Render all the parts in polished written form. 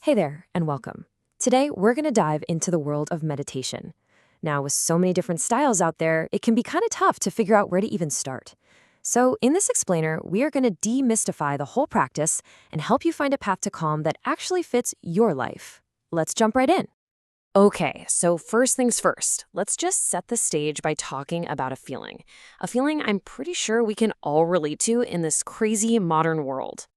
Hey there, and welcome. Today, we're going to dive into the world of meditation. Now, with so many different styles out there, it can be kind of tough to figure out where to even start. So, in this explainer, we are going to demystify the whole practice and help you find a path to calm that actually fits your life. Let's jump right in. Okay, so first things first, let's just set the stage by talking about a feeling. A feeling I'm pretty sure we can all relate to in this crazy modern world.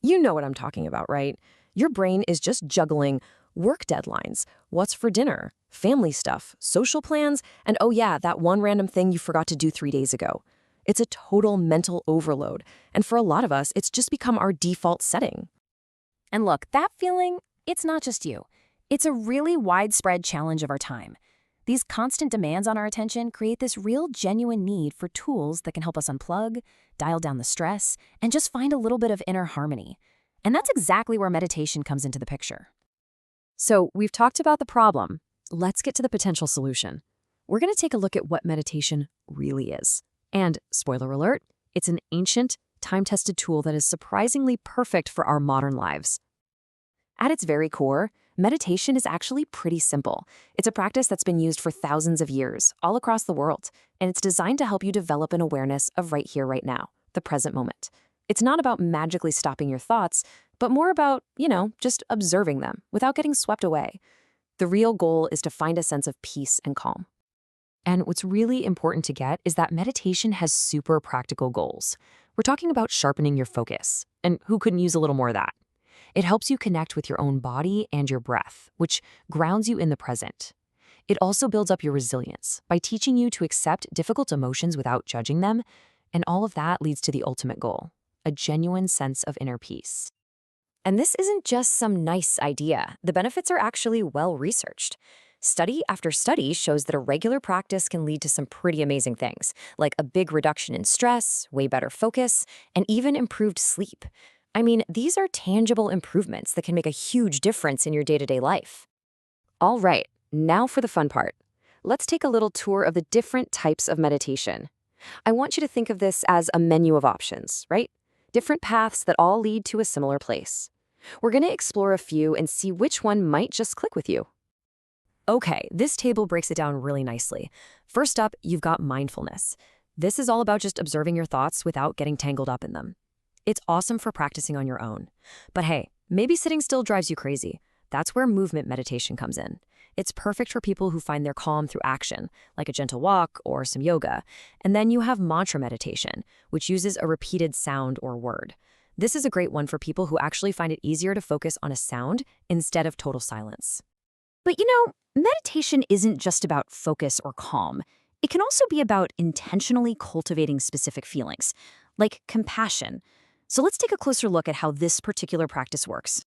You know what I'm talking about, right? Your brain is just juggling work deadlines, what's for dinner, family stuff, social plans, and oh yeah, that one random thing you forgot to do 3 days ago. It's a total mental overload, and for a lot of us, it's just become our default setting. And look, that feeling, it's not just you. It's a really widespread challenge of our time. These constant demands on our attention create this real genuine need for tools that can help us unplug, dial down the stress, and just find a little bit of inner harmony. And that's exactly where meditation comes into the picture. So we've talked about the problem. Let's get to the potential solution. We're going to take a look at what meditation really is. And spoiler alert, it's an ancient, time-tested tool that is surprisingly perfect for our modern lives. At its very core, meditation is actually pretty simple. It's a practice that's been used for thousands of years, all across the world, and it's designed to help you develop an awareness of right here, right now, the present moment. It's not about magically stopping your thoughts, but more about, just observing them without getting swept away. The real goal is to find a sense of peace and calm. And what's really important to get is that meditation has super practical goals. We're talking about sharpening your focus, and who couldn't use a little more of that? It helps you connect with your own body and your breath, which grounds you in the present. It also builds up your resilience by teaching you to accept difficult emotions without judging them, and all of that leads to the ultimate goal, a genuine sense of inner peace. And this isn't just some nice idea. The benefits are actually well-researched. Study after study shows that a regular practice can lead to some pretty amazing things, like a big reduction in stress, way better focus, and even improved sleep. I mean, these are tangible improvements that can make a huge difference in your day-to-day life. All right, now for the fun part. Let's take a little tour of the different types of meditation. I want you to think of this as a menu of options, right? Different paths that all lead to a similar place. We're going to explore a few and see which one might just click with you. Okay, this table breaks it down really nicely. First up, you've got mindfulness. This is all about just observing your thoughts without getting tangled up in them. It's awesome for practicing on your own. But hey, maybe sitting still drives you crazy. That's where movement meditation comes in. It's perfect for people who find their calm through action, like a gentle walk or some yoga. And then you have mantra meditation, which uses a repeated sound or word. This is a great one for people who actually find it easier to focus on a sound instead of total silence. But meditation isn't just about focus or calm. It can also be about intentionally cultivating specific feelings, like compassion. So let's take a closer look at how this particular practice works.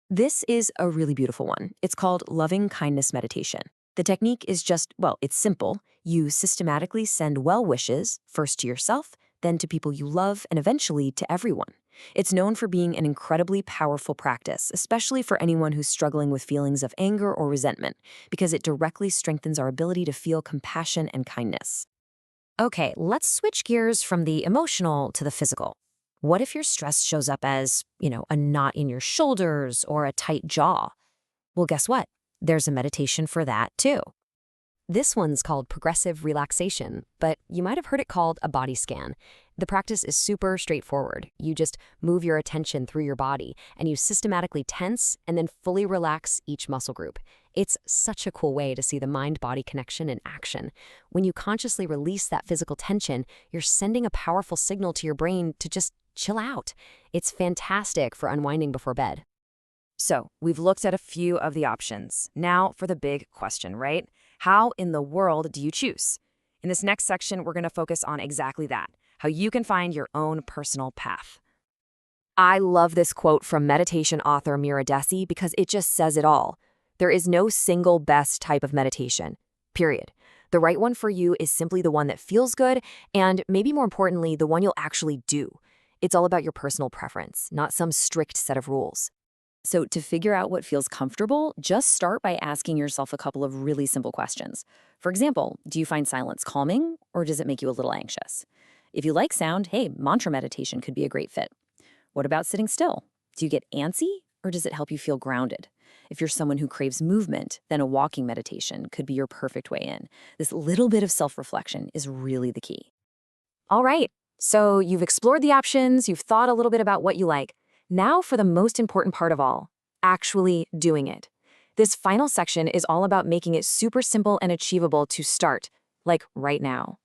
This is a really beautiful one. It's called loving kindness meditation. The technique is it's simple. You systematically send well wishes, first to yourself, then to people you love, and eventually to everyone. It's known for being an incredibly powerful practice, especially for anyone who's struggling with feelings of anger or resentment, because it directly strengthens our ability to feel compassion and kindness. Okay, let's switch gears from the emotional to the physical. What if your stress shows up as, a knot in your shoulders or a tight jaw? Well, guess what? There's a meditation for that, too. This one's called progressive relaxation, but you might have heard it called a body scan. The practice is super straightforward. You just move your attention through your body, and you systematically tense and then fully relax each muscle group. It's such a cool way to see the mind-body connection in action. When you consciously release that physical tension, you're sending a powerful signal to your brain to just chill out. It's fantastic for unwinding before bed. So, we've looked at a few of the options. Now for the big question, right? How in the world do you choose? In this next section, we're going to focus on exactly that, how you can find your own personal path. I love this quote from meditation author Mira Desi because it just says it all. There is no single best type of meditation, period. The right one for you is simply the one that feels good and, maybe more importantly, the one you'll actually do. It's all about your personal preference, not some strict set of rules. So to figure out what feels comfortable, just start by asking yourself a couple of really simple questions. For example, do you find silence calming or does it make you a little anxious? If you like sound, hey, mantra meditation could be a great fit. What about sitting still? Do you get antsy Or does it help you feel grounded? If you're someone who craves movement, then a walking meditation could be your perfect way in. This little bit of self-reflection is really the key. All right, so you've explored the options, you've thought a little bit about what you like. Now for the most important part of all, actually doing it. This final section is all about making it super simple and achievable to start, like right now.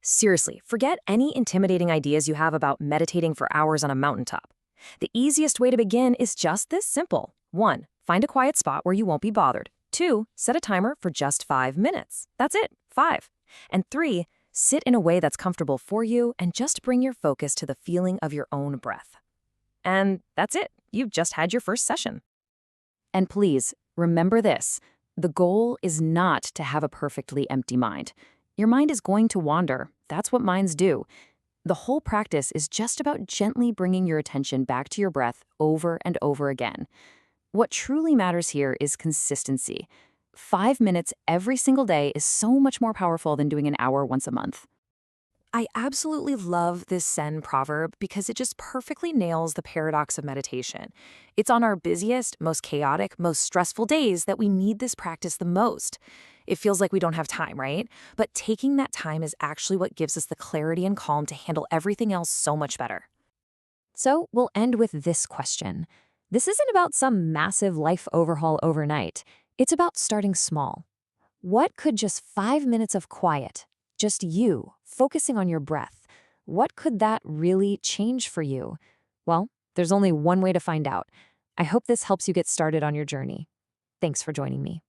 Seriously, forget any intimidating ideas you have about meditating for hours on a mountaintop. The easiest way to begin is just this simple. 1. Find a quiet spot where you won't be bothered. 2. Set a timer for just 5 minutes. That's it, 5. And 3. Sit in a way that's comfortable for you and just bring your focus to the feeling of your own breath. And that's it. You've just had your first session. And please, remember this. The goal is not to have a perfectly empty mind. Your mind is going to wander. That's what minds do. The whole practice is just about gently bringing your attention back to your breath over and over again. What truly matters here is consistency. 5 minutes every single day is so much more powerful than doing an hour once a month. I absolutely love this Zen proverb because it just perfectly nails the paradox of meditation. It's on our busiest, most chaotic, most stressful days that we need this practice the most. It feels like we don't have time, right? But taking that time is actually what gives us the clarity and calm to handle everything else so much better. So we'll end with this question. This isn't about some massive life overhaul overnight. It's about starting small. What could just 5 minutes of quiet, just you, focusing on your breath, what could that really change for you? Well, there's only one way to find out. I hope this helps you get started on your journey. Thanks for joining me.